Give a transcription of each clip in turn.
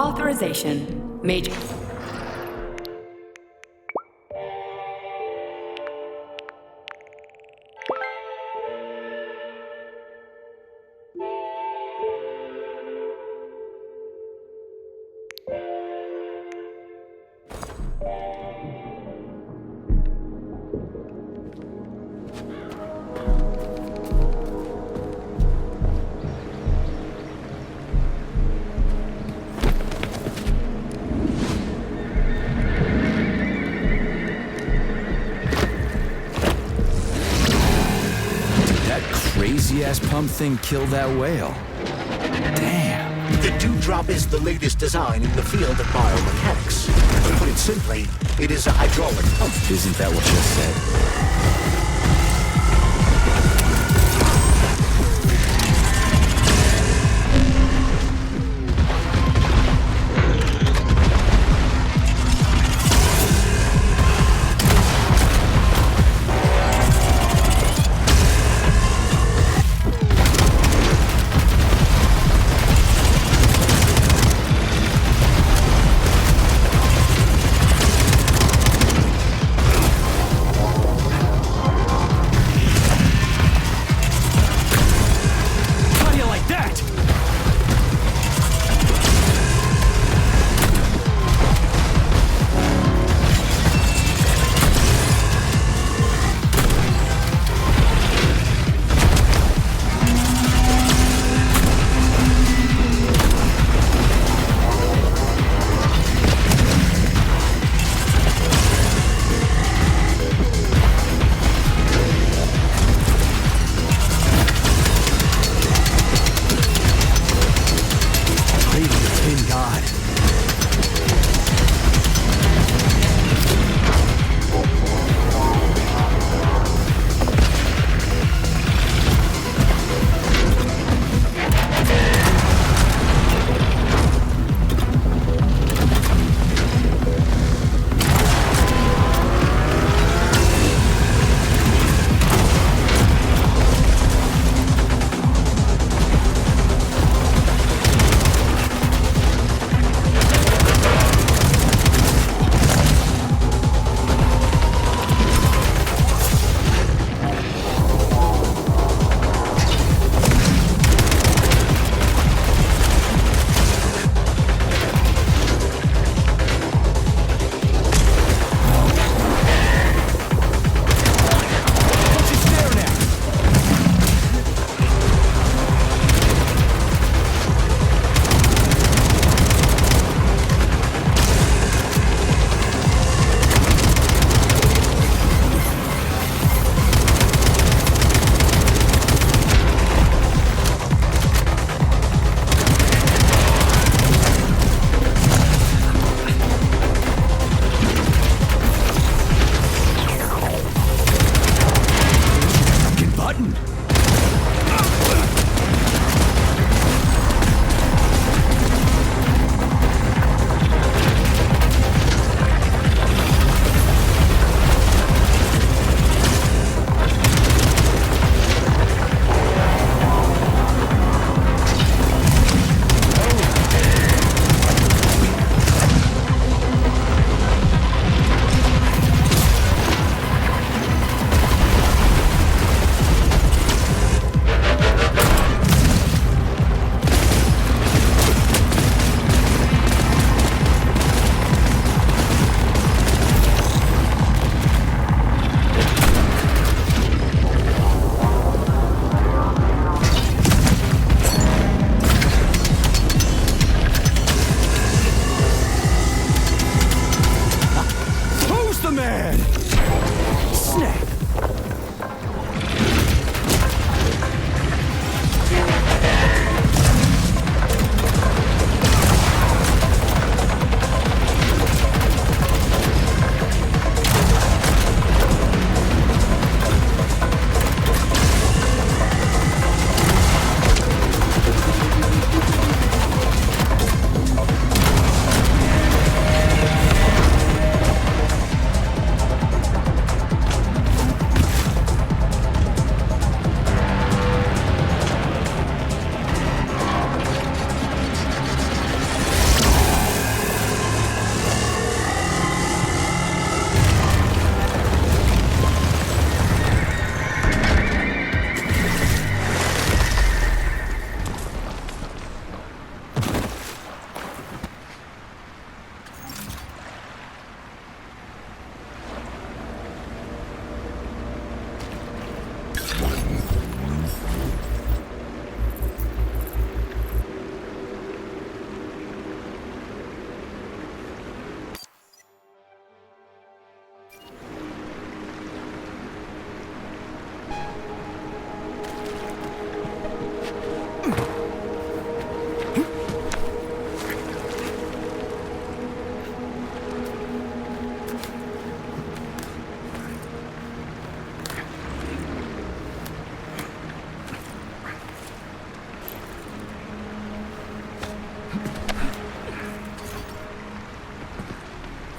Authorization. Major. Crazy-ass pump thing killed that whale. Damn. The Dewdrop is the latest design in the field of biomechanics. To put it simply, it is a hydraulic pump. Isn't that what you said?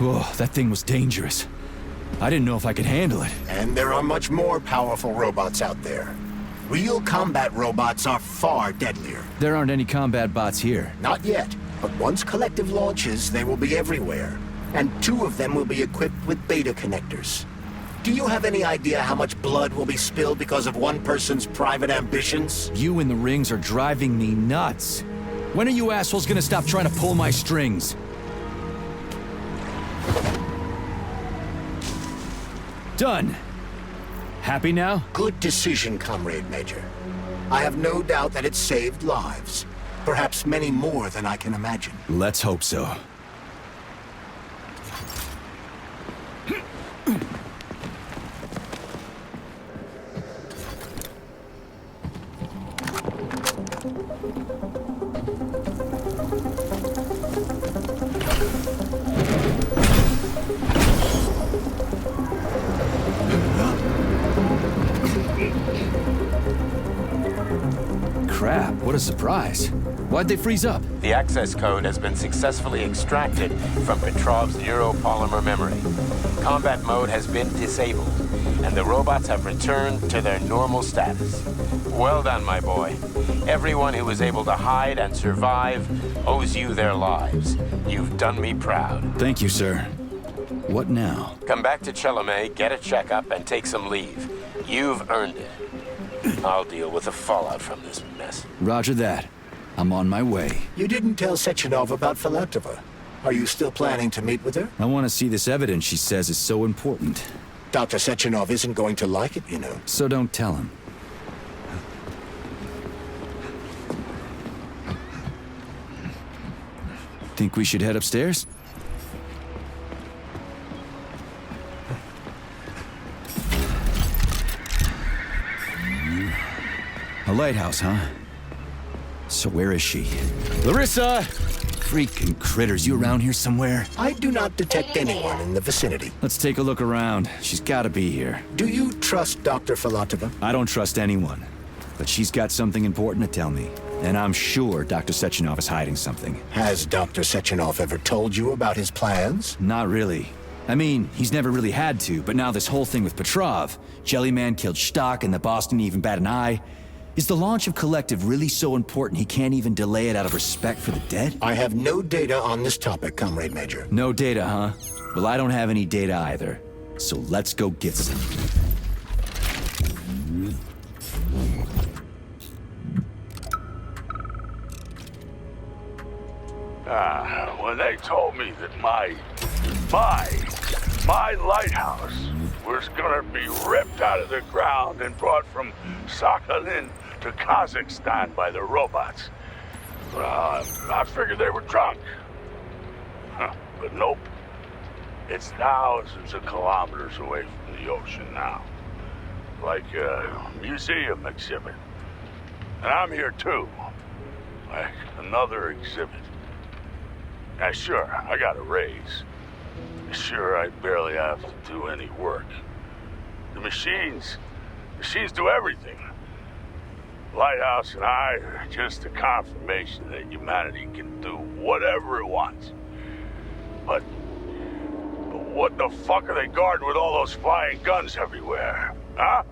Whoa, that thing was dangerous. I didn't know if I could handle it. And there are much more powerful robots out there. Real combat robots are far deadlier. There aren't any combat bots here. Not yet, but once Collective launches, they will be everywhere. And 2 of them will be equipped with beta connectors. Do you have any idea how much blood will be spilled because of one person's private ambitions? You in the rings are driving me nuts. When are you assholes gonna stop trying to pull my strings? Done. Happy now? Good decision, Comrade Major. I have no doubt that it saved lives. Perhaps many more than I can imagine. Let's hope so. Crap, what a surprise. Why'd they freeze up? The access code has been successfully extracted from Petrov's neuropolymer memory. Combat mode has been disabled, and the robots have returned to their normal status. Well done, my boy. Everyone who was able to hide and survive owes you their lives. You've done me proud. Thank you, sir. What now? Come back to Chelome, get a checkup, and take some leave. You've earned it. I'll deal with the fallout from this mess. Roger that. I'm on my way. You didn't tell Sechenov about Filatova. Are you still planning to meet with her? I want to see this evidence she says is so important. Dr. Sechenov isn't going to like it, you know. So don't tell him. Think we should head upstairs? A lighthouse, huh? So where is she? Larissa! Freaking critters, you around here somewhere? I do not detect anyone in the vicinity. Let's take a look around. She's gotta be here. Do you trust Dr. Filatova? I don't trust anyone. But she's got something important to tell me. And I'm sure Dr. Sechenov is hiding something. Has Dr. Sechenov ever told you about his plans? Not really. I mean, he's never really had to, but now this whole thing with Petrov, Jellyman killed Stock and the boss didn't even bat an eye. Is the launch of Collective really so important he can't even delay it out of respect for the dead? I have no data on this topic, Comrade Major. No data, huh? Well, I don't have any data either. So let's go get some. When they told me that my lighthouse was gonna be ripped out of the ground and brought from Sakhalin to Kazakhstan by the robots, I figured they were drunk. But nope. It's thousands of kilometers away from the ocean now. Like a museum exhibit. And I'm here too. Like another exhibit. Now sure, I got a raise. Sure, I barely have to do any work. The machines do everything. Lighthouse and I are just a confirmation that humanity can do whatever it wants. But what the fuck are they guarding with all those flying guns everywhere, huh?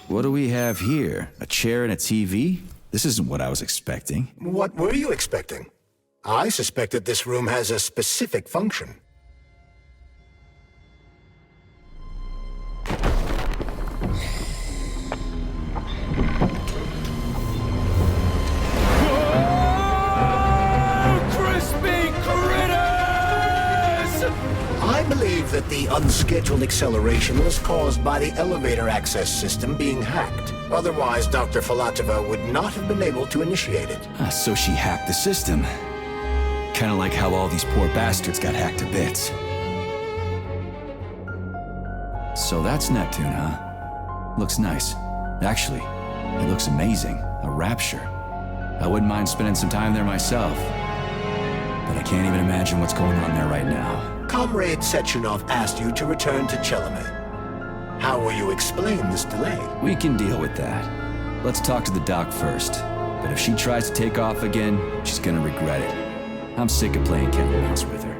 What do we have here? A chair and a TV? This isn't what I was expecting. What were you expecting? I suspected this room has a specific function. I believe that the unscheduled acceleration was caused by the elevator access system being hacked. Otherwise, Dr. Filatova would not have been able to initiate it. So she hacked the system. Kinda like how all these poor bastards got hacked to bits. So that's Neptune, huh? Looks nice. Actually, it looks amazing. A rapture. I wouldn't mind spending some time there myself. But I can't even imagine what's going on there right now. Comrade Sechenov asked you to return to Chelomey. How will you explain this delay? We can deal with that. Let's talk to the doc first. But if she tries to take off again, she's gonna regret it. I'm sick of playing cat and mouse with her.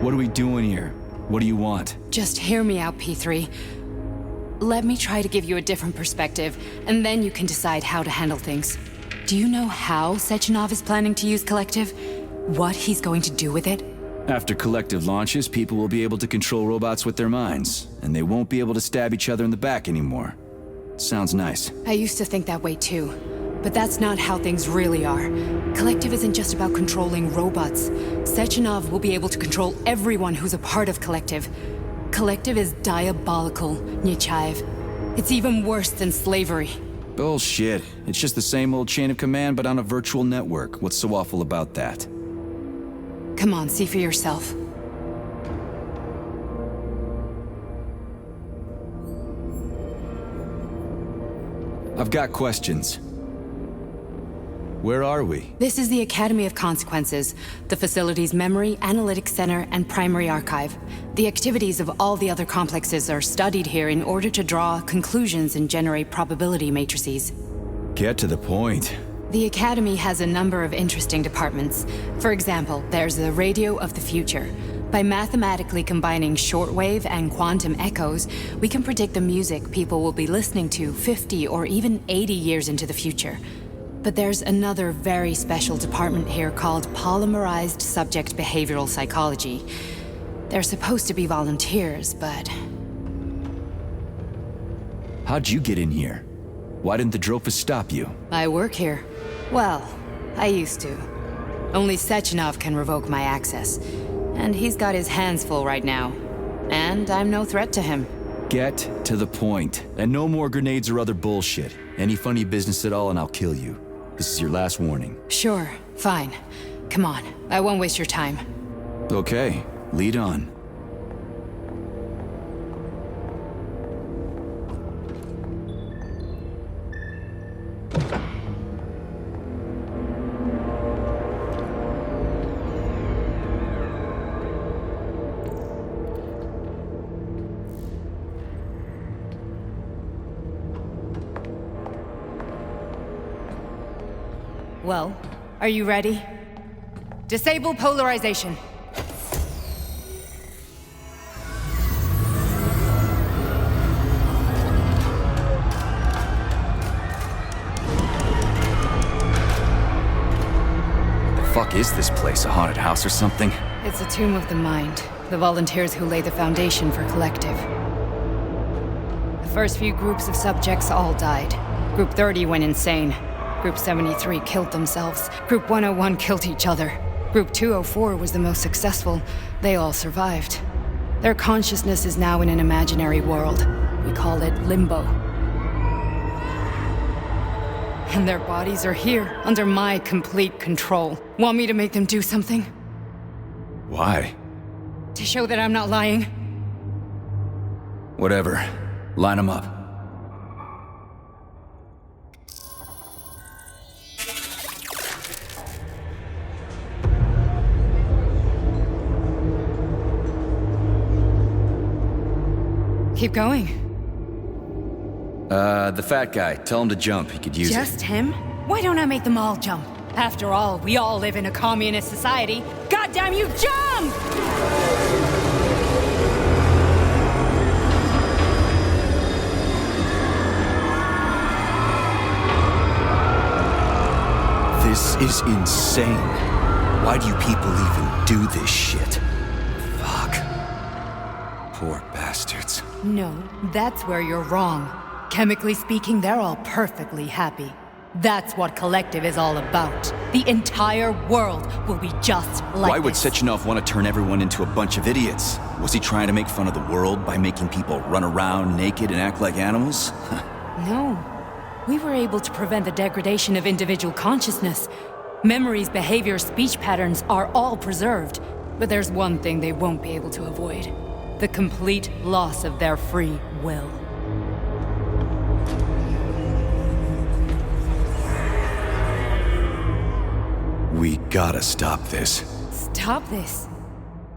What are we doing here? What do you want? Just hear me out, P3. Let me try to give you a different perspective, and then you can decide how to handle things. Do you know how Sechenov is planning to use Collective? What he's going to do with it? After Collective launches, people will be able to control robots with their minds, and they won't be able to stab each other in the back anymore. Sounds nice. I used to think that way too. But that's not how things really are. Collective isn't just about controlling robots. Sechenov will be able to control everyone who's a part of Collective. Collective is diabolical, Nechayev. It's even worse than slavery. Bullshit. It's just the same old chain of command, but on a virtual network. What's so awful about that? Come on, see for yourself. I've got questions. Where are we? This is the Academy of Consequences, the facility's memory, analytics center, and primary archive. The activities of all the other complexes are studied here in order to draw conclusions and generate probability matrices. Get to the point. The Academy has a number of interesting departments. For example, there's the Radio of the Future. By mathematically combining shortwave and quantum echoes, we can predict the music people will be listening to 50 or even 80 years into the future. But there's another very special department here called Polymerized Subject Behavioral Psychology. They're supposed to be volunteers, but... How'd you get in here? Why didn't the Dropus stop you? I work here. Well, I used to. Only Sechenov can revoke my access. And he's got his hands full right now. And I'm no threat to him. Get to the point. And no more grenades or other bullshit. Any funny business at all and I'll kill you. This is your last warning. Sure, fine. Come on, I won't waste your time. Okay, lead on. Well, are you ready? Disable polarization. The fuck is this place? A haunted house or something? It's a tomb of the mind. The volunteers who lay the foundation for Collective. The first few groups of subjects all died. Group 30 went insane. Group 73 killed themselves. Group 101 killed each other. Group 204 was the most successful. They all survived. Their consciousness is now in an imaginary world. We call it Limbo. And their bodies are here, under my complete control. Want me to make them do something? Why? To show that I'm not lying? Whatever. Line them up. Keep going. The fat guy. Tell him to jump. He could use it. Just him? Why don't I make them all jump? After all, we all live in a communist society. Goddamn you, jump! This is insane. Why do you people even do this shit? Fuck. Poor bastards. No, that's where you're wrong. Chemically speaking, they're all perfectly happy. That's what Collective is all about. the entire world will be just like Why would this. Sechenov want to turn everyone into a bunch of idiots? Was he trying to make fun of the world by making people run around naked and act like animals? No. We were able to prevent the degradation of individual consciousness. Memories, behavior, speech patterns are all preserved. But there's one thing they won't be able to avoid. The complete loss of their free will. We gotta stop this. Stop this.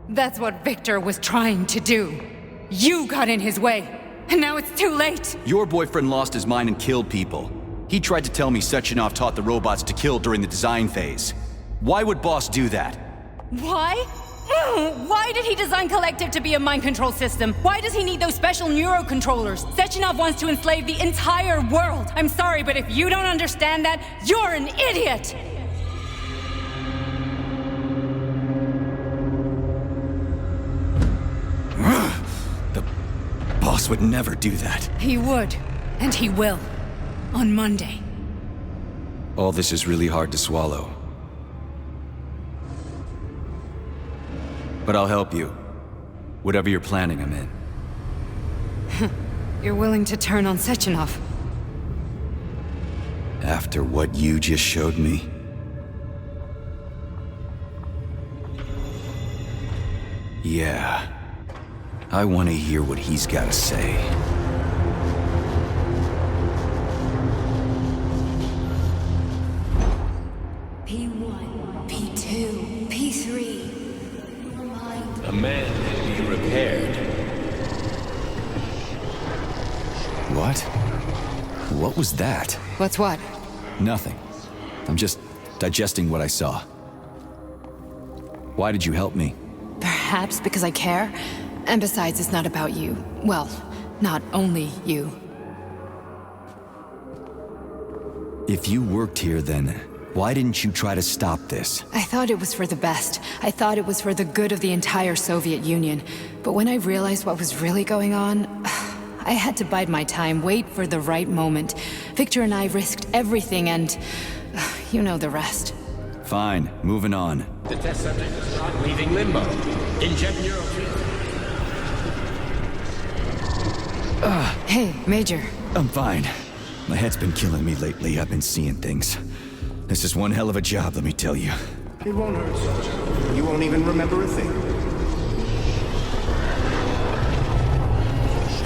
That's what Victor was trying to do. You got in his way, and now it's too late. Your boyfriend lost his mind and killed people. He tried to tell me Sechenov taught the robots to kill during the design phase. Why would Boss do that? Why? Why did he design Collective to be a mind control system? Why does he need those special neurocontrollers? Sechenov wants to enslave the entire world. I'm sorry, but if you don't understand that, you're an idiot! The Boss would never do that. He would, and he will. On Monday. All this is really hard to swallow. But I'll help you. Whatever you're planning, I'm in. You're willing to turn on Sechenov? After what you just showed me? Yeah. I want to hear what he's got to say. P1, P2, P3. A man may be repaired. What? What was that? What's what? Nothing. I'm just digesting what I saw. Why did you help me? Perhaps because I care. And besides, it's not about you. Well, not only you. If you worked here, then why didn't you try to stop this? I thought it was for the best. I thought it was for the good of the entire Soviet Union. But when I realized what was really going on, I had to bide my time, wait for the right moment. Victor and I risked everything and you know the rest. Fine, moving on. The test subject is not leaving limbo. Inject neurofield. Hey, Major. I'm fine. My head's been killing me lately. I've been seeing things. This is one hell of a job, let me tell you. It won't hurt, Sergeant. You won't even remember a thing.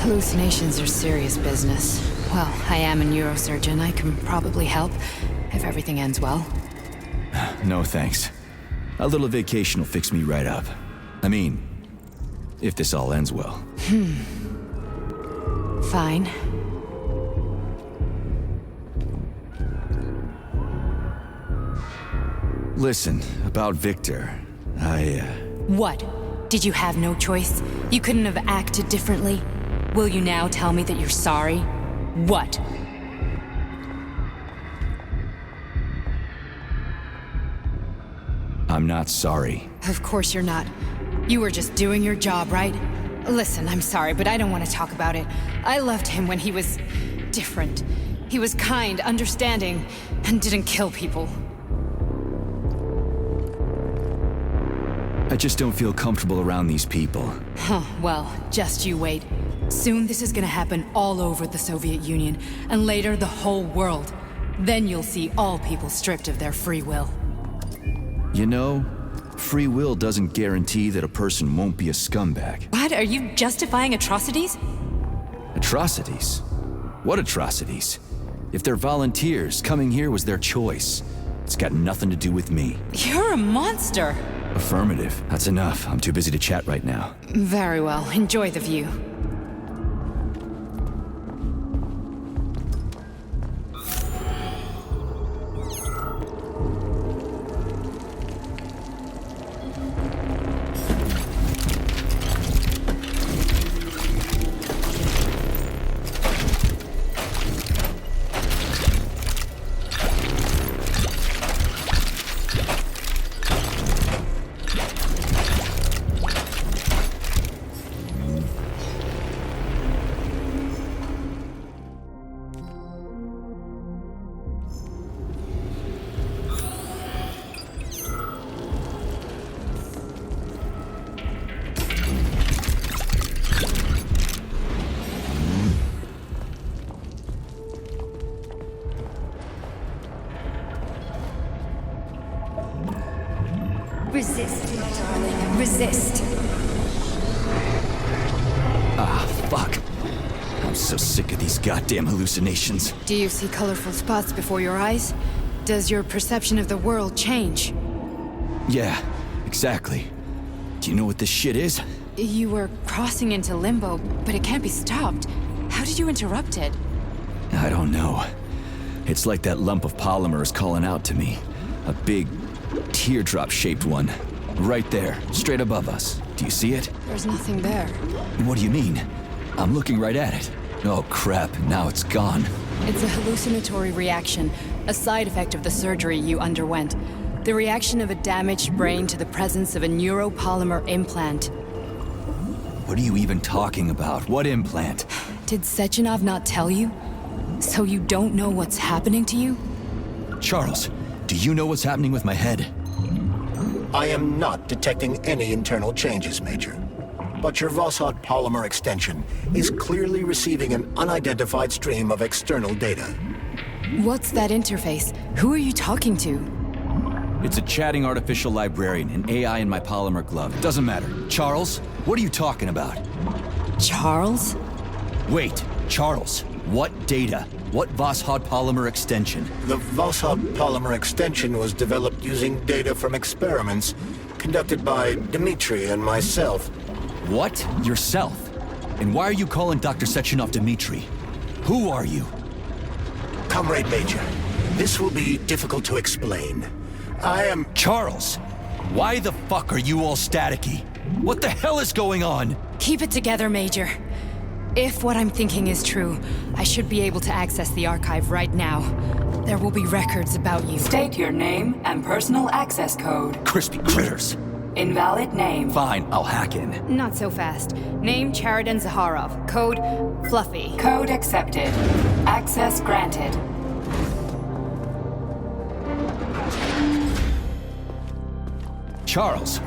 Hallucinations are serious business. Well, I am a neurosurgeon. I can probably help, if everything ends well. No thanks. A little vacation will fix me right up. I mean, if this all ends well. Fine. Listen, about Victor, What? Did you have no choice? You couldn't have acted differently? Will you now tell me that you're sorry? What? I'm not sorry. Of course you're not. You were just doing your job, right? Listen, I'm sorry, but I don't want to talk about it. I loved him when he was different. He was kind, understanding, and didn't kill people. I just don't feel comfortable around these people. Huh, well, just you wait. Soon this is gonna happen all over the Soviet Union, and later the whole world. Then you'll see all people stripped of their free will. You know, free will doesn't guarantee that a person won't be a scumbag. What? Are you justifying atrocities? Atrocities? What atrocities? If they're volunteers, coming here was their choice. It's got nothing to do with me. You're a monster! Affirmative. That's enough. I'm too busy to chat right now. Very well. Enjoy the view. Resist, my darling. Resist. Ah, fuck. I'm so sick of these goddamn hallucinations. Do you see colorful spots before your eyes? Does your perception of the world change? Yeah, exactly. Do you know what this shit is? You were crossing into limbo, but it can't be stopped. How did you interrupt it? I don't know. It's like that lump of polymer is calling out to me. A big, teardrop-shaped one. Right there, straight above us. Do you see it? There's nothing there. What do you mean? I'm looking right at it. Oh crap, now it's gone. It's a hallucinatory reaction, a side effect of the surgery you underwent. The reaction of a damaged brain to the presence of a neuropolymer implant. What are you even talking about? What implant? Did Sechenov not tell you? So you don't know what's happening to you? Charles, do you know what's happening with my head? I am not detecting any internal changes, Major. But your Vossot polymer extension is clearly receiving an unidentified stream of external data. What's that interface? Who are you talking to? It's a chatting artificial librarian, an AI in my polymer glove. Doesn't matter. Charles, what are you talking about? Charles? Wait, Charles, what data? What Vossot polymer extension? The Vossot polymer extension was developed using data from experiments conducted by Dmitri and myself. What? Yourself? And why are you calling Dr. Sechenov Dmitri? Who are you? Comrade Major, this will be difficult to explain. I am... Charles, why the fuck are you all staticky? What the hell is going on? Keep it together, Major. If what I'm thinking is true, I should be able to access the archive right now. There will be records about you. State your name and personal access code. Crispy critters. Invalid name. Fine, I'll hack in. Not so fast. Name Chariton Zaharov. Code Fluffy. Code accepted. Access granted. Charles,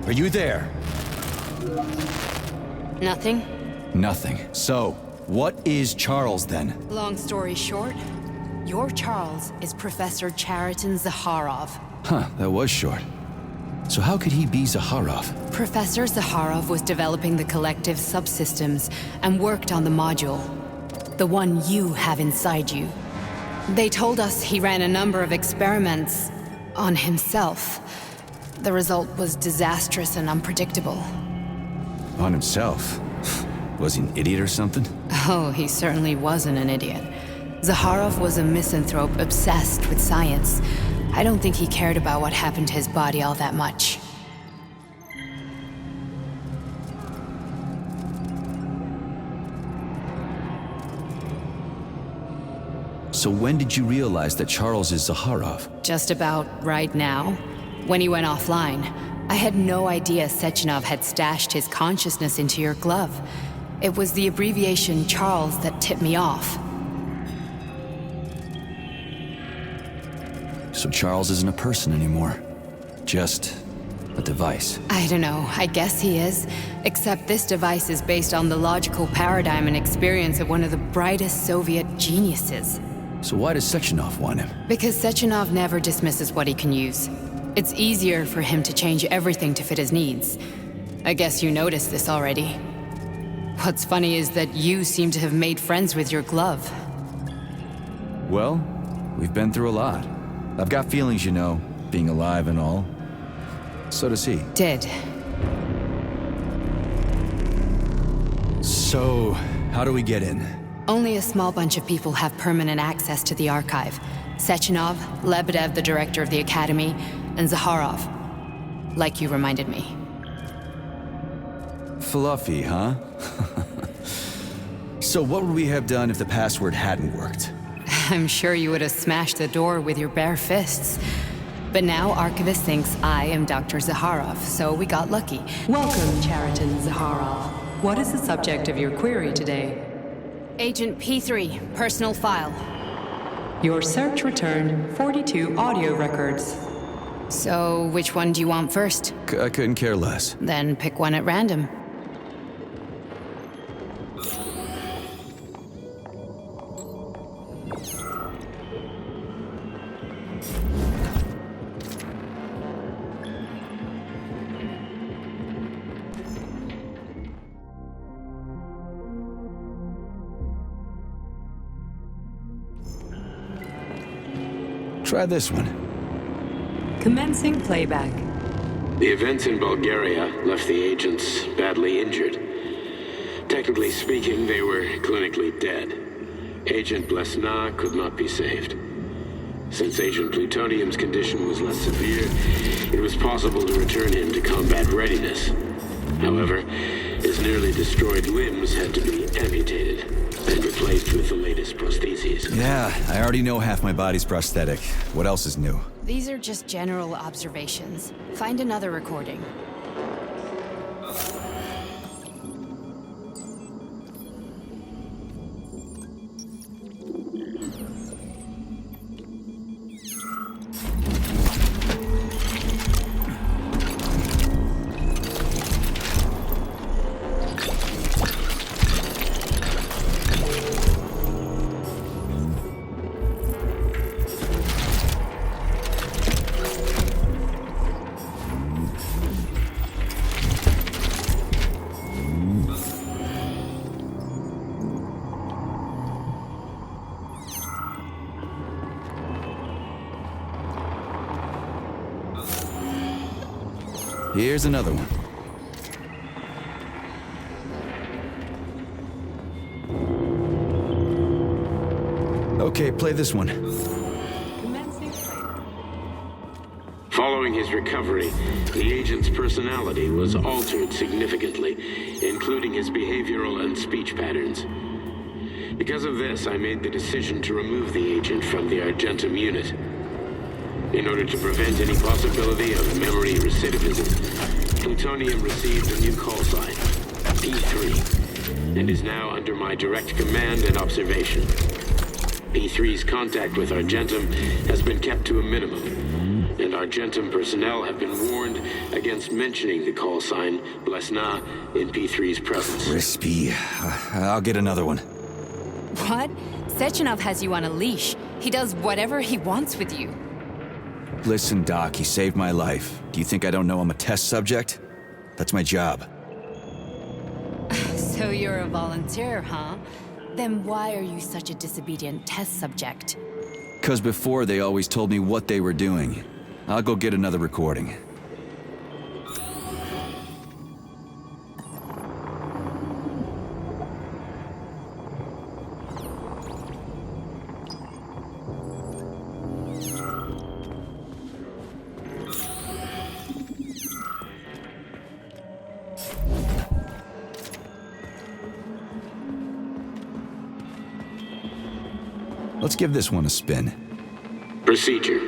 are you there? Nothing? Nothing. So, what is Charles then? Long story short, your Charles is Professor Chariton Zaharov. Huh, that was short. So how could he be Zaharov? Professor Zaharov was developing the collective subsystems and worked on the module. The one you have inside you. They told us he ran a number of experiments on himself. The result was disastrous and unpredictable. On himself? Was he an idiot or something? Oh, he certainly wasn't an idiot. Zaharov was a misanthrope obsessed with science. I don't think he cared about what happened to his body all that much. So when did you realize that Charles is Zaharov? Just about right now, when he went offline. I had no idea Sechenov had stashed his consciousness into your glove. It was the abbreviation Charles that tipped me off. So Charles isn't a person anymore. Just a device. I don't know, I guess he is. Except this device is based on the logical paradigm and experience of one of the brightest Soviet geniuses. So why does Sechenov want him? Because Sechenov never dismisses what he can use. It's easier for him to change everything to fit his needs. I guess you noticed this already. What's funny is that you seem to have made friends with your glove. Well, we've been through a lot. I've got feelings, you know, being alive and all. So does he. Did. So, how do we get in? Only a small bunch of people have permanent access to the archive. Sechenov, Lebedev, the director of the Academy, and Zaharov. Like you reminded me. Fluffy, huh? So what would we have done if the password hadn't worked? I'm sure you would have smashed the door with your bare fists. But now Archivist thinks I am Dr. Zaharov, so we got lucky. Welcome, Chariton Zaharov. What is the subject of your query today? Agent P3, personal file. Your search returned 42 audio records. So, which one do you want first? I couldn't care less. Then pick one at random. Try this one. Commencing playback. The events in Bulgaria left the agents badly injured. Technically speaking, they were clinically dead. Agent Blesna could not be saved. Since Agent Plutonium's condition was less severe, it was possible to return him to combat readiness. However, his nearly destroyed limbs had to be amputated and replaced with the latest prostheses. Yeah, I already know half my body's prosthetic. What else is new? These are just general observations. Find another recording. Here's another one. Okay, play this one. Commencing playback. Following his recovery, the agent's personality was altered significantly, including his behavioral and speech patterns. Because of this, I made the decision to remove the agent from the Argentum unit. In order to prevent any possibility of memory recidivism, Plutonium received a new call sign, P3, and is now under my direct command and observation. P3's contact with Argentum has been kept to a minimum, and Argentum personnel have been warned against mentioning the call sign Blesna in P3's presence. Crispy. I'll get another one. What? Sechenov has you on a leash. He does whatever he wants with you. Listen, Doc, he saved my life. Do you think I don't know I'm a test subject? That's my job. So you're a volunteer, huh? Then why are you such a disobedient test subject? 'Cause before they always told me what they were doing. I'll go get another recording. Let's give this one a spin. Procedure.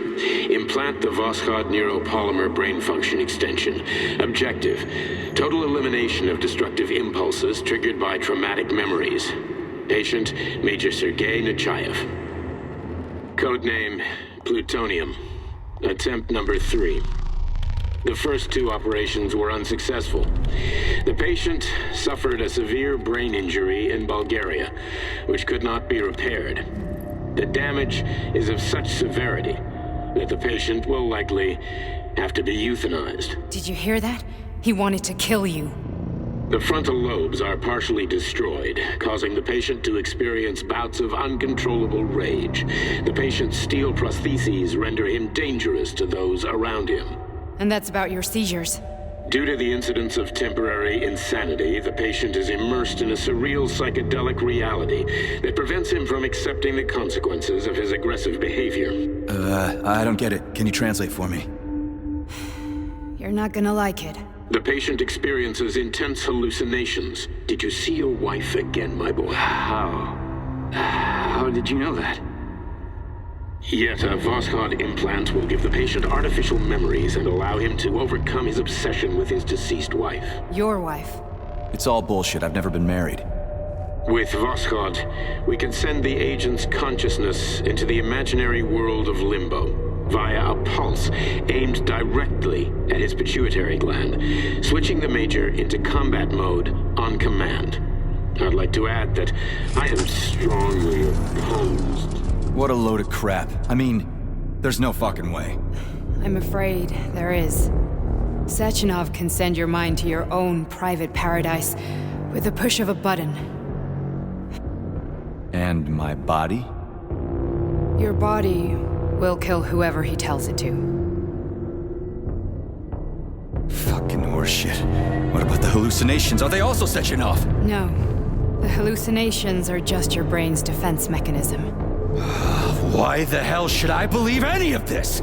Implant the Voskhod neuropolymer brain function extension. Objective. Total elimination of destructive impulses triggered by traumatic memories. Patient, Major Sergei Nechayev. Codename, Plutonium. Attempt number 3. The first 2 operations were unsuccessful. The patient suffered a severe brain injury in Bulgaria, which could not be repaired. The damage is of such severity that the patient will likely have to be euthanized. Did you hear that? He wanted to kill you. The frontal lobes are partially destroyed, causing the patient to experience bouts of uncontrollable rage. The patient's steel prostheses render him dangerous to those around him. And that's about your seizures. Due to the incidence of temporary insanity, the patient is immersed in a surreal psychedelic reality that prevents him from accepting the consequences of his aggressive behavior. I don't get it. Can you translate for me? You're not gonna like it. The patient experiences intense hallucinations. Did you see your wife again, my boy? How did you know that? Yet a Voskhod implant will give the patient artificial memories and allow him to overcome his obsession with his deceased wife. Your wife. It's all bullshit. I've never been married. With Voskhod, we can send the agent's consciousness into the imaginary world of limbo via a pulse aimed directly at his pituitary gland, switching the Major into combat mode on command. I'd like to add that I am strongly opposed. What a load of crap. I mean, there's no fucking way. I'm afraid there is. Sechenov can send your mind to your own private paradise with the push of a button. And my body? Your body We'll kill whoever he tells it to. Fucking horseshit. What about the hallucinations? Are they also Sechenov? No. The hallucinations are just your brain's defense mechanism. Why the hell should I believe any of this?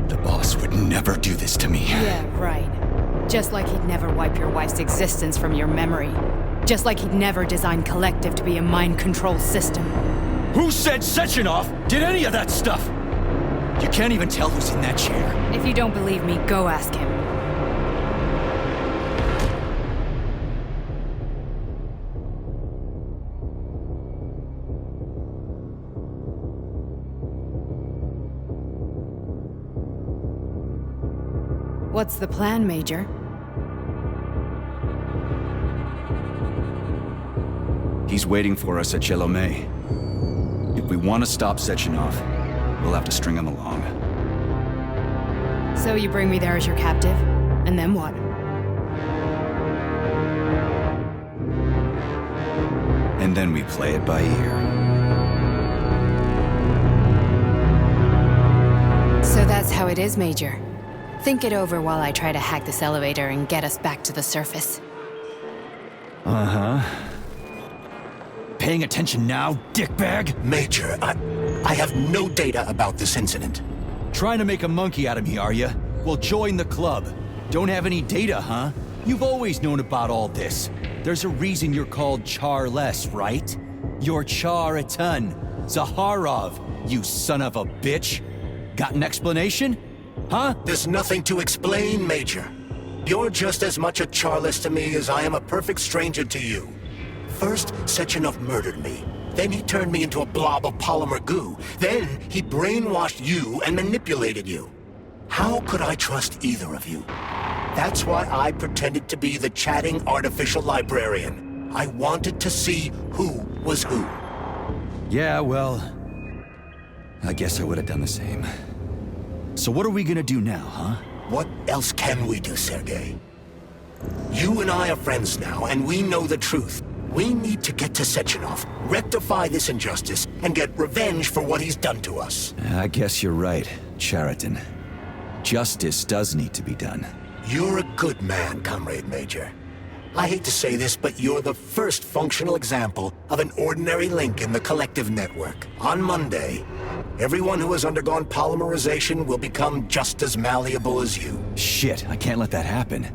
The boss would never do this to me. Yeah, right. Just like he'd never wipe your wife's existence from your memory. Just like he'd never design Collective to be a mind control system. Who said Sechenov did any of that stuff? You can't even tell who's in that chair. If you don't believe me, go ask him. What's the plan, Major? He's waiting for us at Chelomey. If we want to stop Sechenov, we'll have to string him along. So you bring me there as your captive, and then what? And then we play it by ear. So that's how it is, Major. Think it over while I try to hack this elevator and get us back to the surface. Uh-huh. Paying attention now, dickbag? Major, I have no data about this incident. Trying to make a monkey out of me, are you? Well, join the club. Don't have any data, huh? You've always known about all this. There's a reason you're called Charless, right? You're Char a ton. Zaharov, you son of a bitch. Got an explanation? Huh? There's nothing to explain, Major. You're just as much a Charless to me as I am a perfect stranger to you. First, Sechenov murdered me. Then he turned me into a blob of polymer goo. Then he brainwashed you and manipulated you. How could I trust either of you? That's why I pretended to be the chatting artificial librarian. I wanted to see who was who. Yeah, well, I guess I would have done the same. So what are we gonna do now, huh? What else can we do, Sergei? You and I are friends now, and we know the truth. We need to get to Sechenov, rectify this injustice, and get revenge for what he's done to us. I guess you're right, Chariton. Justice does need to be done. You're a good man, Comrade Major. I hate to say this, but you're the first functional example of an ordinary link in the collective network. On Monday, everyone who has undergone polymerization will become just as malleable as you. Shit, I can't let that happen.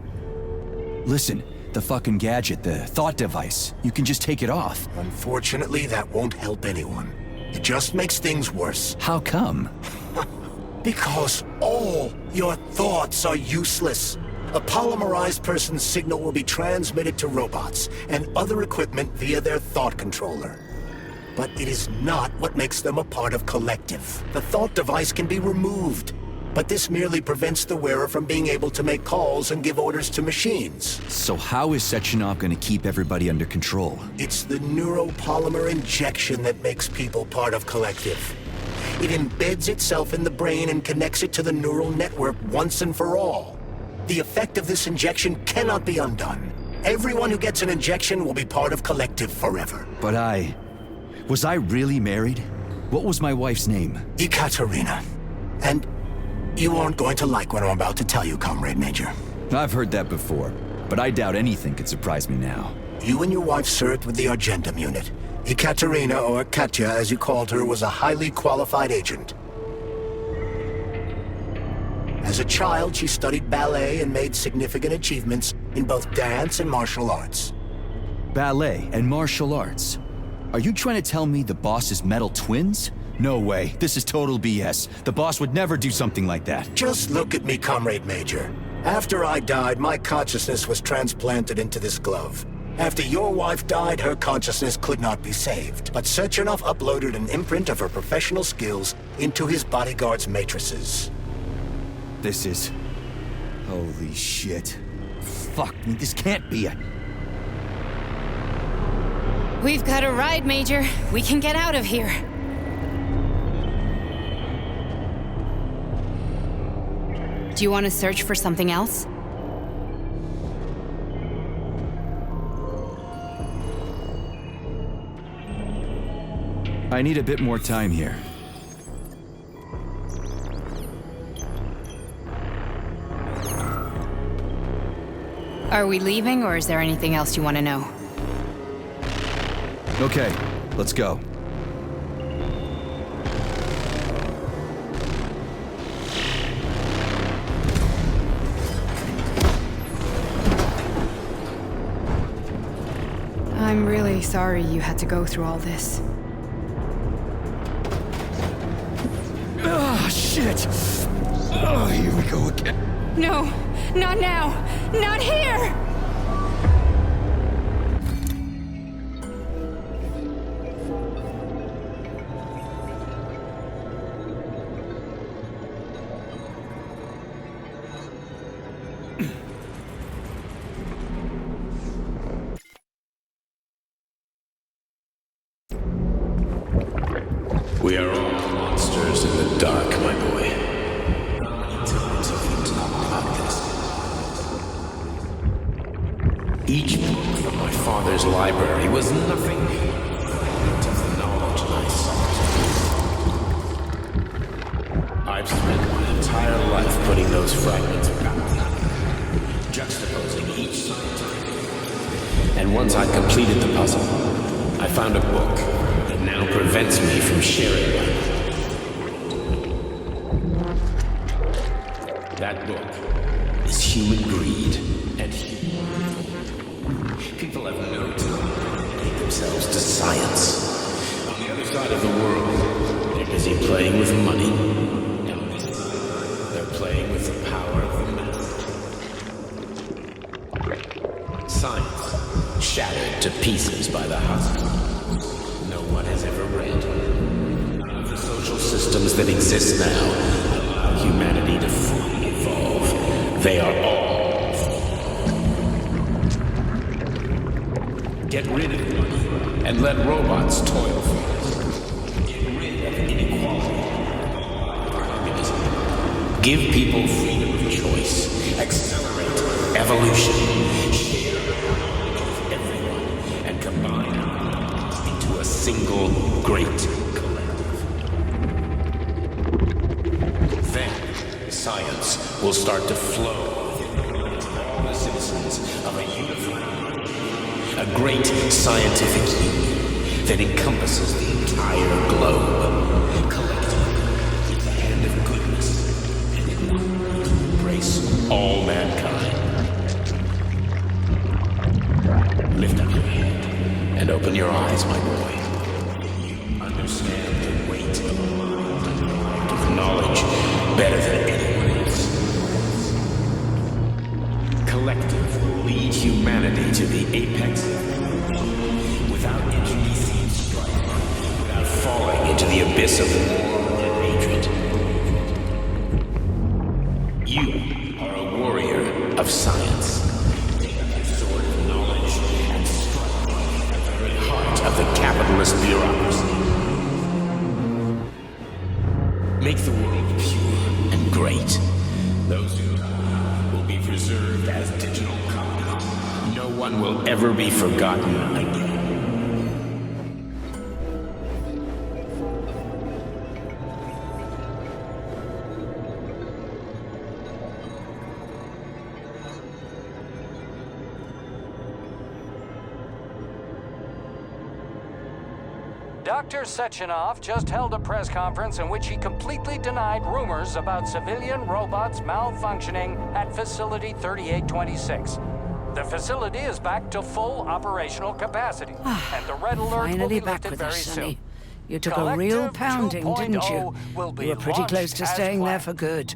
Listen, the fucking gadget, the thought device, you can just take it off. Unfortunately, that won't help anyone. It just makes things worse. How come? Because all your thoughts are useless. A polymerized person's signal will be transmitted to robots and other equipment via their thought controller. But it is not what makes them a part of Collective. The thought device can be removed, but this merely prevents the wearer from being able to make calls and give orders to machines. So how is Sechenov gonna keep everybody under control? It's the neuropolymer injection that makes people part of Collective. It embeds itself in the brain and connects it to the neural network once and for all. The effect of this injection cannot be undone. Everyone who gets an injection will be part of Collective forever. But was I really married? What was my wife's name? Ekaterina. And you aren't going to like what I'm about to tell you, Comrade Major. I've heard that before, but I doubt anything could surprise me now. You and your wife served with the Armageddon unit. Ekaterina, or Katya as you called her, was a highly qualified agent. As a child, she studied ballet and made significant achievements in both dance and martial arts. Ballet and martial arts? Are you trying to tell me the boss is metal twins? No way, this is total BS. The boss would never do something like that. Just look at me, Comrade Major. After I died, my consciousness was transplanted into this glove. After your wife died, her consciousness could not be saved. But Sechenov uploaded an imprint of her professional skills into his bodyguard's matrices. This is... holy shit. Fuck me, this can't be a... We've got a ride, Major. We can get out of here. Do you want to search for something else? I need a bit more time here. Are we leaving, or is there anything else you want to know? Okay, let's go. I'm really sorry you had to go through all this. Ah, shit! Oh, here we go again. No, not now! Not here! We are all monsters in the dark, my boy. How many times have we talked about this? Each book from my father's library was nothing of the knowledge I sought. I've spent my entire life putting those fragments back together, juxtaposing each scientific. And once I completed the puzzle, I found a book that now prevents me from sharing one. That book is human greed and human. People have no time to dedicate themselves to science. On the other side of the world, they're busy playing with money. And on this side, they're playing with the power of the man. Science shattered to pieces by the husk. No one has ever read. None of the social systems that exist now allow humanity to fully evolve. They are all flawed. Get rid of money and let robots toil for us. Get rid of inequality and communism. Give people freedom of choice. Accelerate evolution. Share knowledge with everyone and combine into a single great collective. Then, science will start to flow to all the citizens of a unified, a great scientific union that encompasses the entire globe, collectively with the hand of goodness and in order to embrace all mankind. Lift up your head and open your eyes, my boy. You understand the weight of a mind deprived of knowledge better than anyone else. Collective will lead humanity to the apex without internecine strife, without falling into the abyss of war and hatred. You are a warrior of science. Take up your sword of knowledge and strike at the very heart of the capitalist bureaucracy. Make the world pure and great. Those who die will be preserved as digital copies. No one will ever be forgotten again. Dr. Sechenov just held a press conference in which he completely denied rumors about civilian robots malfunctioning at Facility 3826. The facility is back to full operational capacity, and the red alert will be back lifted with very us, soon. Sonny. You took a real pounding, didn't you? Will be You were pretty close launched to as staying there planned. for good.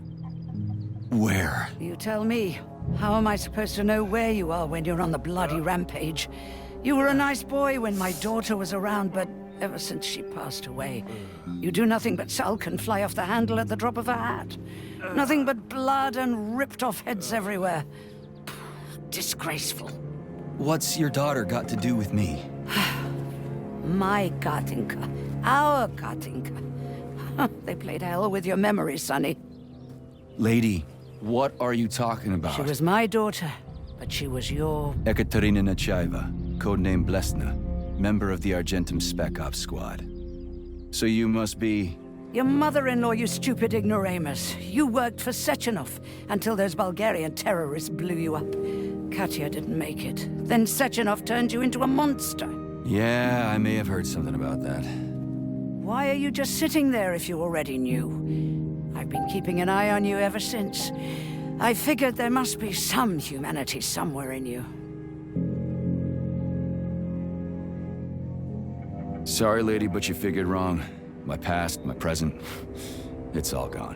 Where? You tell me. How am I supposed to know where you are when you're on the bloody rampage? You were a nice boy when my daughter was around, but ever since she passed away, you do nothing but sulk and fly off the handle at the drop of a hat. Nothing but blood and ripped off heads everywhere. Disgraceful. What's your daughter got to do with me? My Katinka. Our Katinka. They played hell with your memory, Sonny. Lady, what are you talking about? She was my daughter, but she was your... Ekaterina Nechaeva, codename Blesna, member of the Argentum Spec Ops Squad. So you must be... Your mother-in-law, you stupid ignoramus. You worked for Sechenov until those Bulgarian terrorists blew you up. Katya didn't make it. Then Sechenov turned you into a monster. Yeah, I may have heard something about that. Why are you just sitting there if you already knew? I've been keeping an eye on you ever since. I figured there must be some humanity somewhere in you. Sorry, lady, but you figured wrong. My past, my present, it's all gone.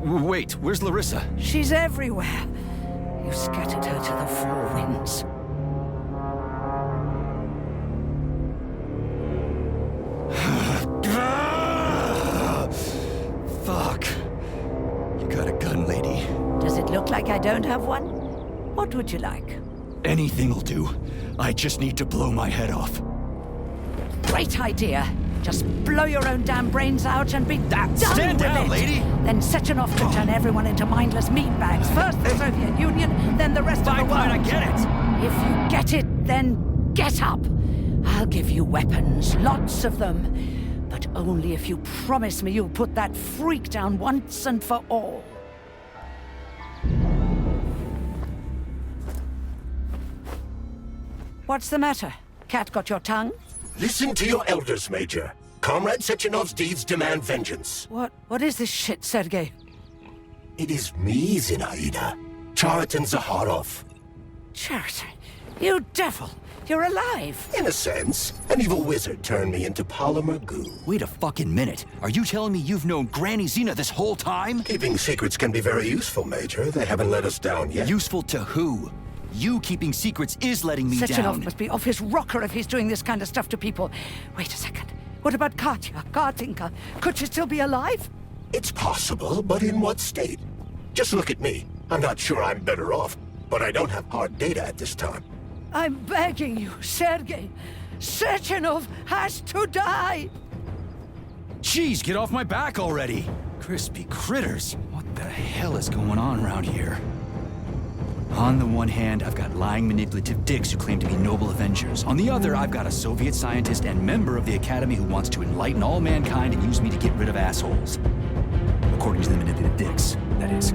Wait, where's Larissa? She's everywhere. You scattered her to the four winds. Fuck. You got a gun, lady. Does it look like I don't have one? What would you like? Anything'll do. I just need to blow my head off. Great idea. Just blow your own damn brains out and be done Stand with down, it. lady! Then Sechenov could turn everyone into mindless meatbags. First the Soviet Union, then the rest of the world. Fine, I get it. If you get it, then get up. I'll give you weapons, lots of them. But only if you promise me you'll put that freak down once and for all. What's the matter? Cat got your tongue? Listen to your elders, Major. Comrade Sechenov's deeds demand vengeance. What is this shit, Sergei? It is me, Zinaida. Chariton Zaharov. Chariton? You devil! You're alive! In a sense, an evil wizard turned me into polymer goo. Wait a fucking minute. Are you telling me you've known Granny Zena this whole time? Keeping secrets can be very useful, Major. They haven't let us down yet. Useful to who? You keeping secrets is letting me Sechenov down. must be off his rocker if he's doing this kind of stuff to people. Wait a second. What about Katya, Kartinka? Could she still be alive? It's possible, but in what state? Just look at me. I'm not sure I'm better off, but I don't have hard data at this time. I'm begging you, Sergei. Sechenov has to die! Jeez, get off my back already! Crispy critters. What the hell is going on around here? On the one hand, I've got lying, manipulative dicks who claim to be noble avengers. On the other, I've got a Soviet scientist and member of the Academy who wants to enlighten all mankind and use me to get rid of assholes. According to the manipulative dicks, that is.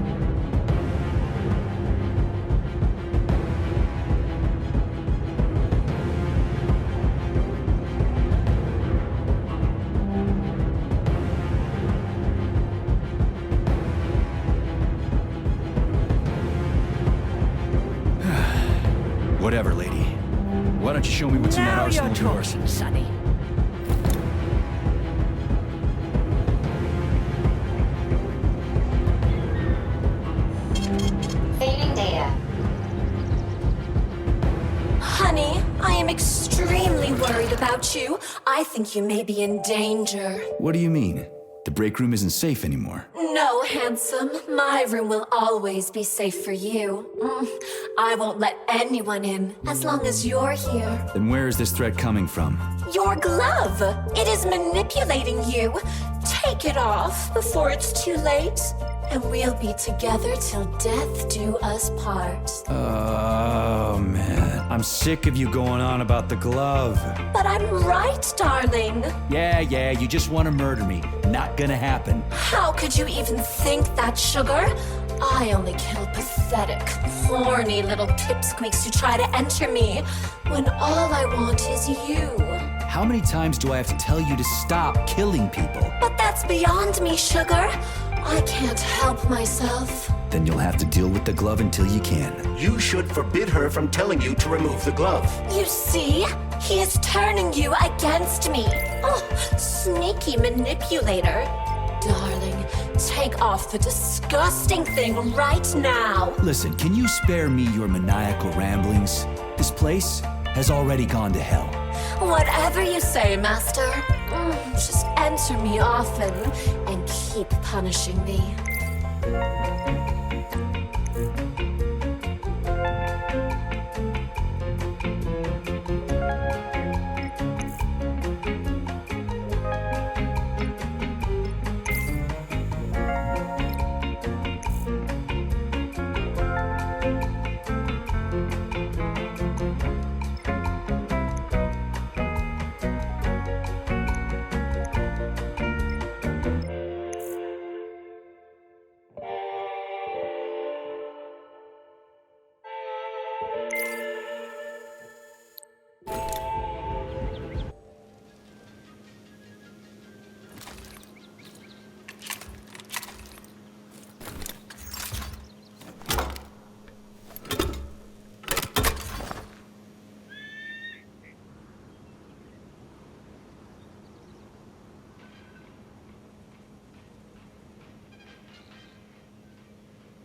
Whatever, lady. Why don't you show me what's in that arsenal of yours? Now you're talking, Sonny. Fading data. Honey, I am extremely worried about you. I think you may be in danger. What do you mean? The break room isn't safe anymore. No, handsome. My room will always be safe for you. I won't let anyone in as long as you're here. Then where is this threat coming from? Your glove. It is manipulating you. Take it off before it's too late. And we'll be together till death do us part. Oh, man. I'm sick of you going on about the glove. But I'm right, darling. Yeah, you just want to murder me. Not gonna happen. How could you even think that, sugar? I only kill pathetic, horny little pipsqueaks who try to enter me, when all I want is you. How many times do I have to tell you to stop killing people? But that's beyond me, sugar. I can't help myself. Then you'll have to deal with the glove until you can. You should forbid her from telling you to remove the glove. You see? He is turning you against me. Oh, sneaky manipulator. Darling, take off the disgusting thing right now. Listen, can you spare me your maniacal ramblings? This place has already gone to hell. Whatever you say, Master. Just enter me often and keep punishing me.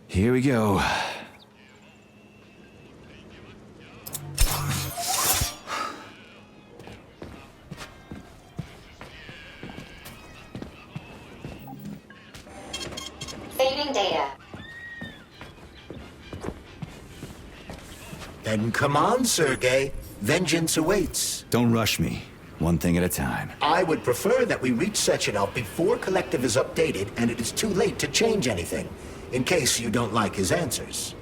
Here we go. Saving data. Then come on, Sergei. Vengeance awaits. Don't rush me. One thing at a time. I would prefer that we reach Sechenov before Collective is updated and it is too late to change anything, in case you don't like his answers.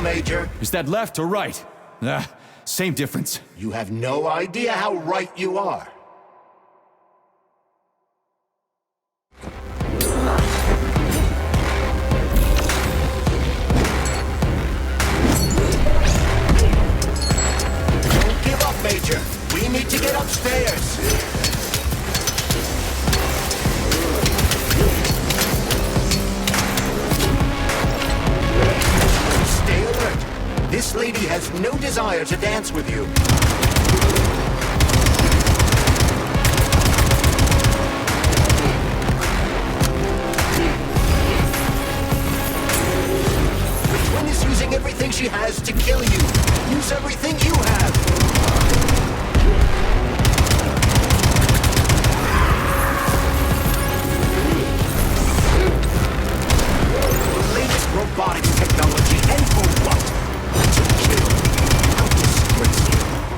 Major. Is that left or right? Same difference. You have no idea how right you are. Don't give up, Major. We need to get upstairs. This lady has no desire to dance with you. The twin is using everything she has to kill you. Use everything you have. The latest robotics technology, and for what? To kill. How disgraceful.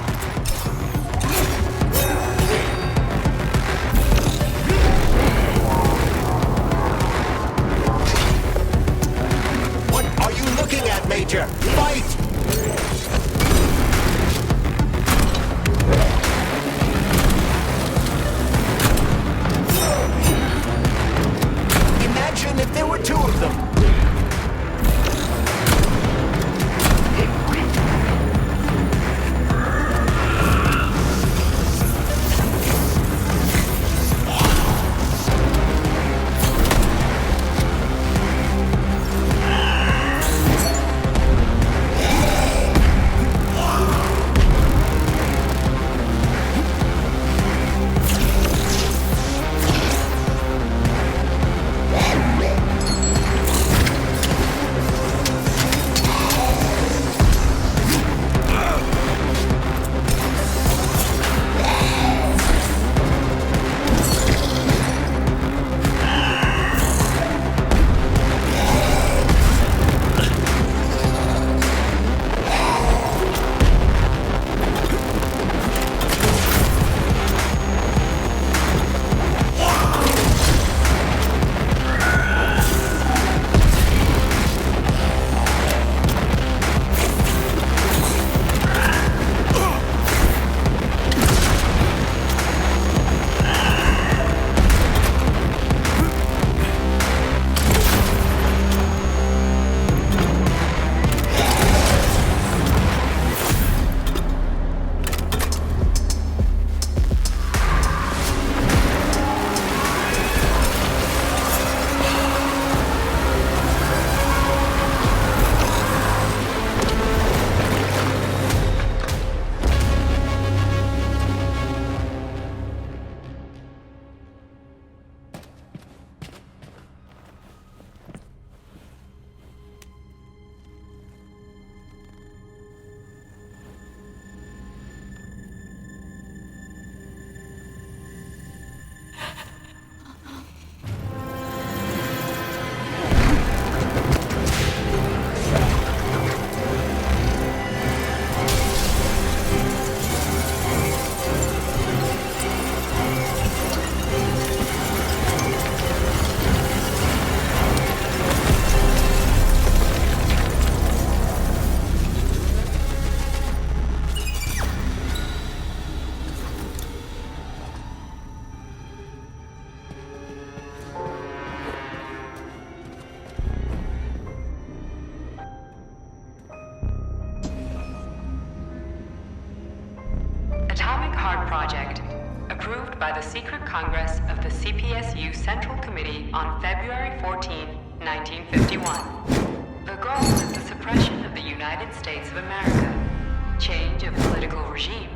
project, approved by the Secret Congress of the CPSU Central Committee on February 14, 1951. The goal is the suppression of the United States of America, change of political regime,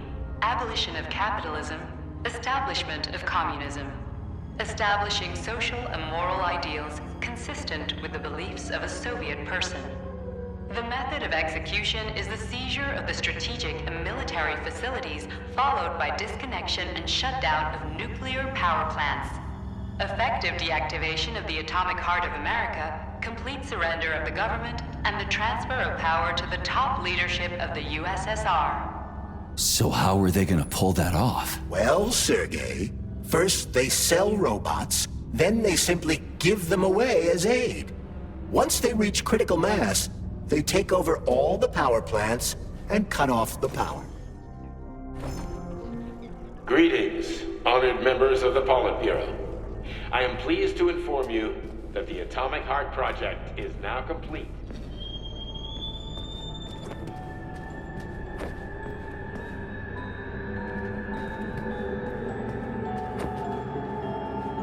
abolition of capitalism, establishment of communism, establishing social and moral ideals consistent with the beliefs of a Soviet person. The method of execution is the seizure of the strategic and military facilities, followed by disconnection and shutdown of nuclear power plants. Effective deactivation of the atomic heart of America, complete surrender of the government, and the transfer of power to the top leadership of the USSR. So how are they gonna pull that off? Well, Sergei, first they sell robots, then they simply give them away as aid. Once they reach critical mass, they take over all the power plants and cut off the power. Greetings, honored members of the Politburo. I am pleased to inform you that the Atomic Heart Project is now complete.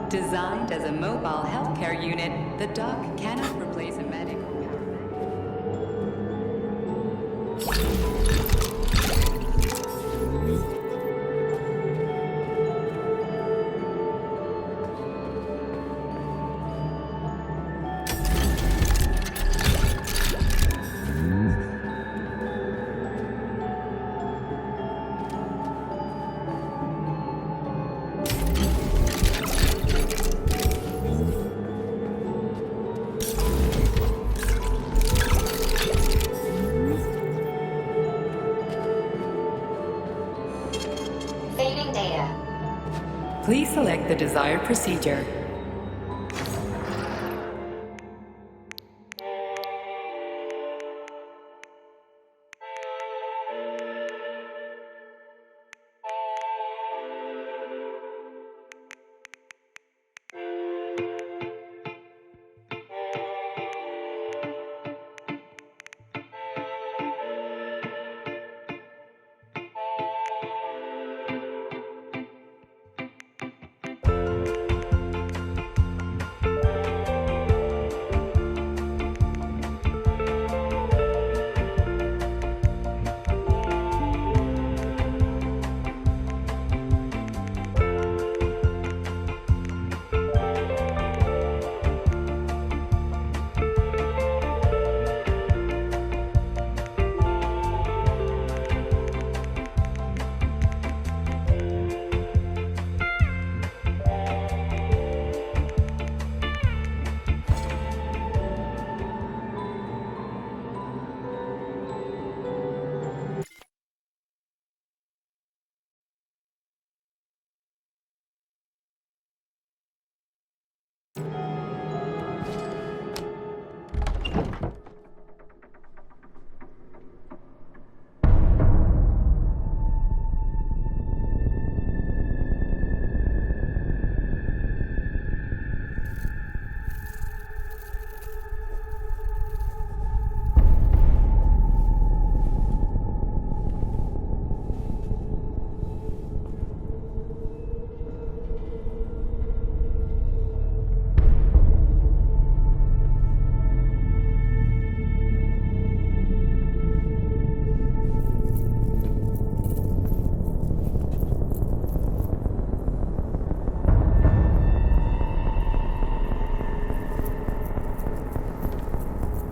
Designed as a mobile healthcare unit, the dock cannot replace a medical paramedic. Please select the desired procedure.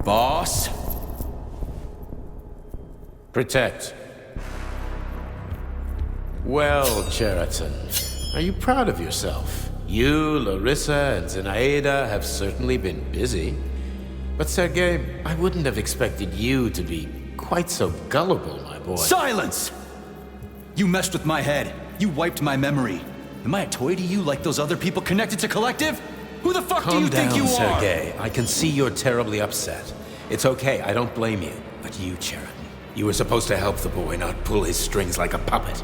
Boss? Protect. Well, Cheriton, are you proud of yourself? You, Larissa, and Zenaida have certainly been busy. But Sergei, I wouldn't have expected you to be quite so gullible, my boy. Silence! You messed with my head. You wiped my memory. Am I a toy to you like those other people connected to Collective? Who the fuck do you think you are? Calm down, Sergei. I can see you're terribly upset. It's okay, I don't blame you. But you, Cheriton, you were supposed to help the boy, not pull his strings like a puppet.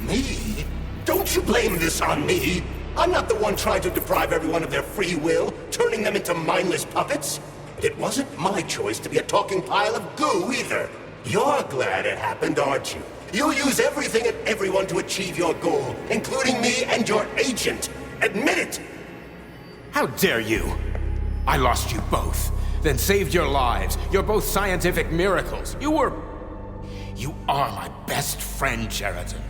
Me? Don't you blame this on me? I'm not the one trying to deprive everyone of their free will, turning them into mindless puppets. It wasn't my choice to be a talking pile of goo, either. You're glad it happened, aren't you? You use everything and everyone to achieve your goal, including me and your agent. Admit it! How dare you? I lost you both, then saved your lives. You're both scientific miracles. You are my best friend, Sheridan.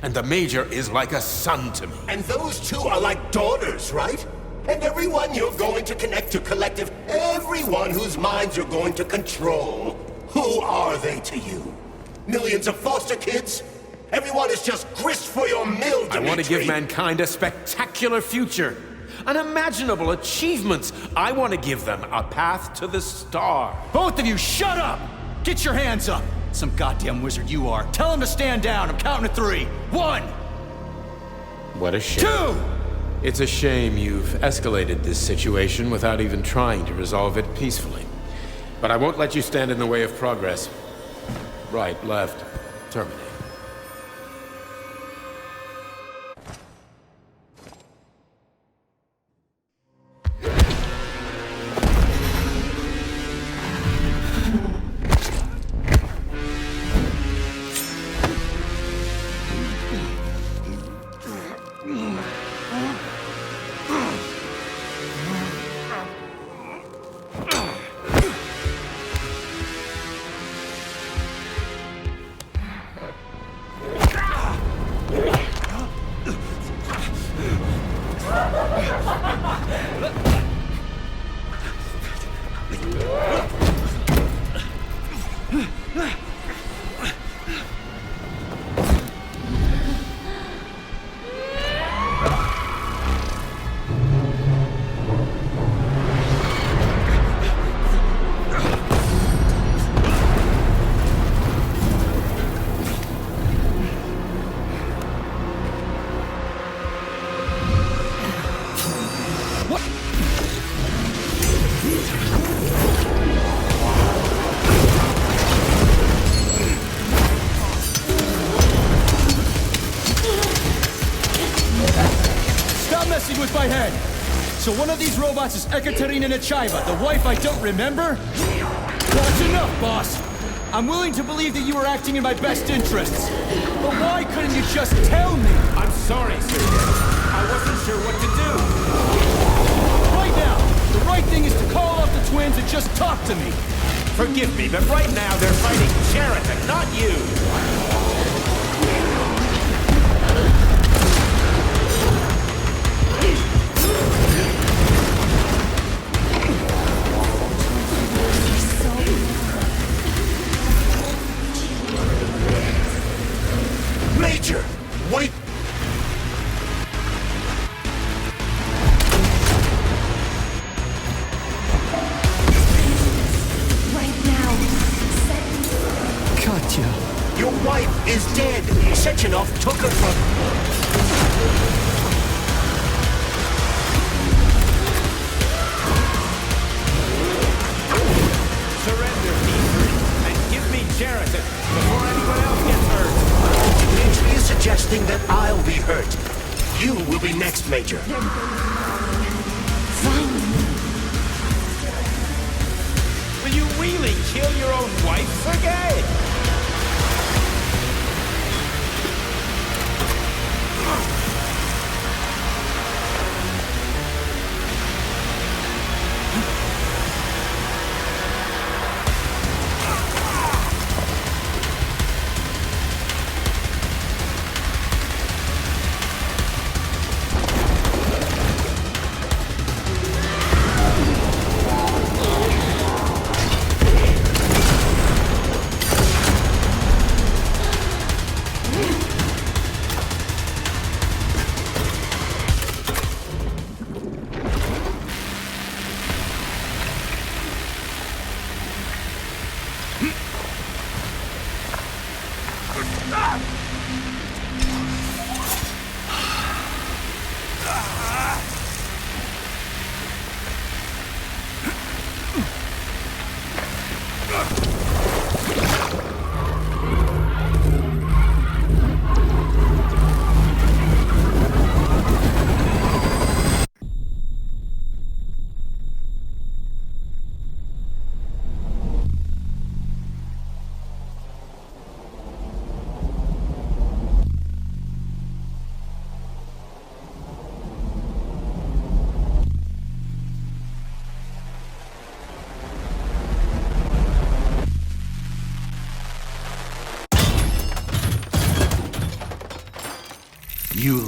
And the Major is like a son to me. And those two are like daughters, right? And everyone you're going to connect to Collective, everyone whose minds you're going to control, who are they to you? Millions of foster kids? Everyone is just grist for your mill, Dimitri. I want to give mankind a spectacular future. Unimaginable achievements. I want to give them a path to the star. Both of you, shut up! Get your hands up! Some goddamn wizard you are. Tell him to stand down. I'm counting to 3. 1! What a shame. 2! It's a shame you've escalated this situation without even trying to resolve it peacefully. But I won't let you stand in the way of progress. Right, left, terminate. So one of these robots is Ekaterina Nechaeva, the wife I don't remember? That's enough, boss! I'm willing to believe that you were acting in my best interests. But why couldn't you just tell me? I'm sorry, Sergei. I wasn't sure what to do. Right now, the right thing is to call off the twins and just talk to me. Forgive me, but right now they're fighting Sheridan, not you! Major! Wait! Right now. Katya. Your wife is dead! Sechenov took her from... Surrender, P3, and give me Sheridan before anyone else gets hurt. Dimitri is suggesting that I'll be hurt. You will be next, Major. Will you really kill your own wife, Sergei?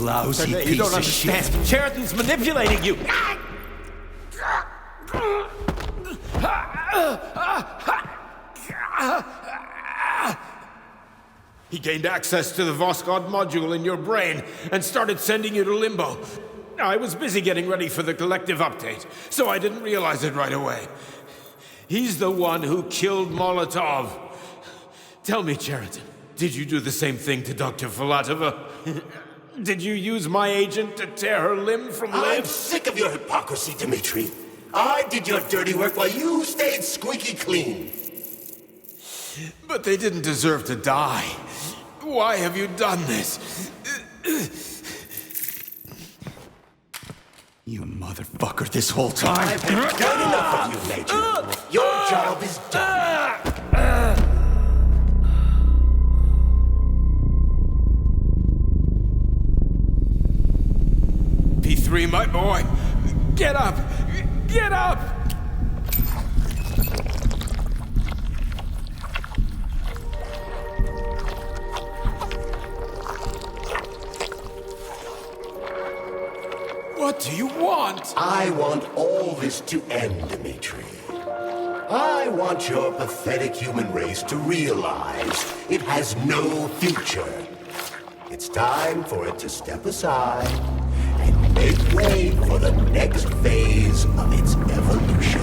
lousy You piece don't of understand. shit. Sheraton's manipulating you. He gained access to the Voskhod module in your brain and started sending you to limbo. I was busy getting ready for the collective update, so I didn't realize it right away. He's the one who killed Molotov. Tell me, Sheraton, did you do the same thing to Dr. Filatova? Did you use my agent to tear her limb from limb? I'm sick of your hypocrisy, Dmitri. I did your dirty work while you stayed squeaky clean. But they didn't deserve to die. Why have you done this? You motherfucker this whole time. I've done enough of you, Major. Your job is done. P3, my boy. Get up! Get up! What do you want? I want all this to end, Dmitri. I want your pathetic human race to realize it has no future. It's time for it to step aside and make way for the next phase of its evolution.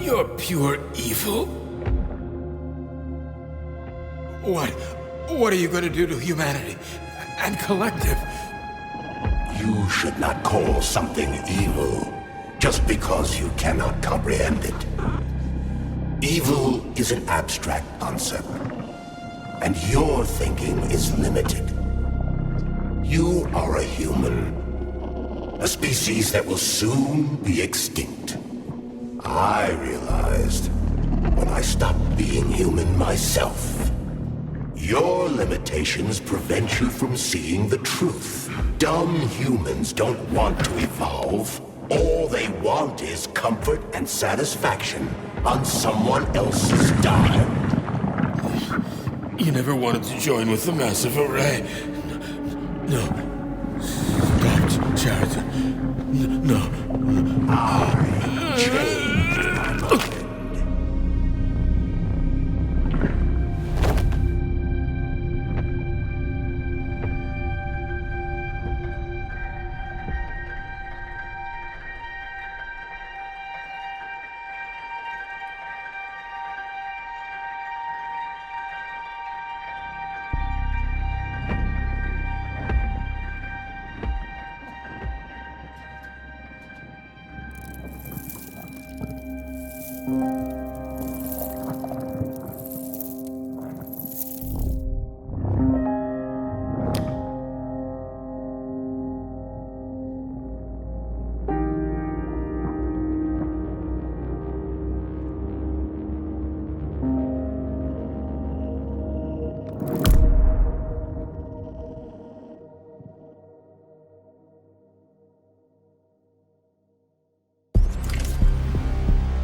You're pure evil? What are you going to do to humanity and collective? You should not call something evil just because you cannot comprehend it. Evil is an abstract concept, and your thinking is limited. You are a human, a species that will soon be extinct. I realized when I stopped being human myself. Your limitations prevent you from seeing the truth. Dumb humans don't want to evolve. All they want is comfort and satisfaction on someone else's dime. You never wanted to join with the massive array. No. Stop, Sheraton. No. I changed my mind.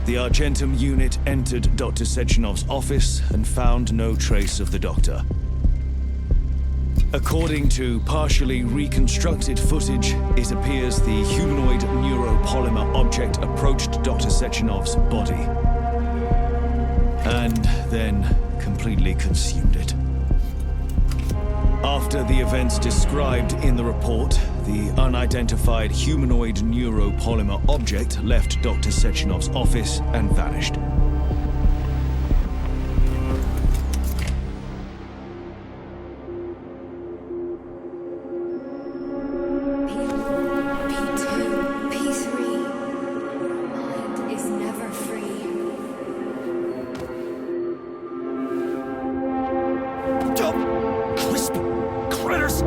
The Argentum unit entered Dr. Sechenov's office and found no trace of the doctor. According to partially reconstructed footage, it appears the humanoid neuropolymer object approached Dr. Sechenov's body and then completely consumed it. After the events described in the report, the unidentified humanoid neuropolymer object left Dr. Sechenov's office and vanished. P2, P3. Mind is never free. Dumb, crispy critters!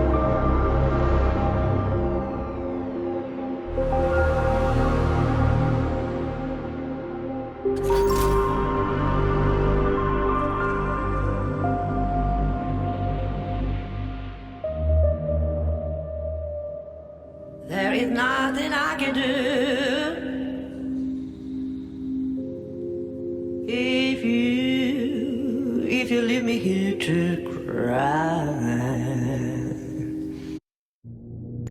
ain't nothing I can do. If you leave me here to cry.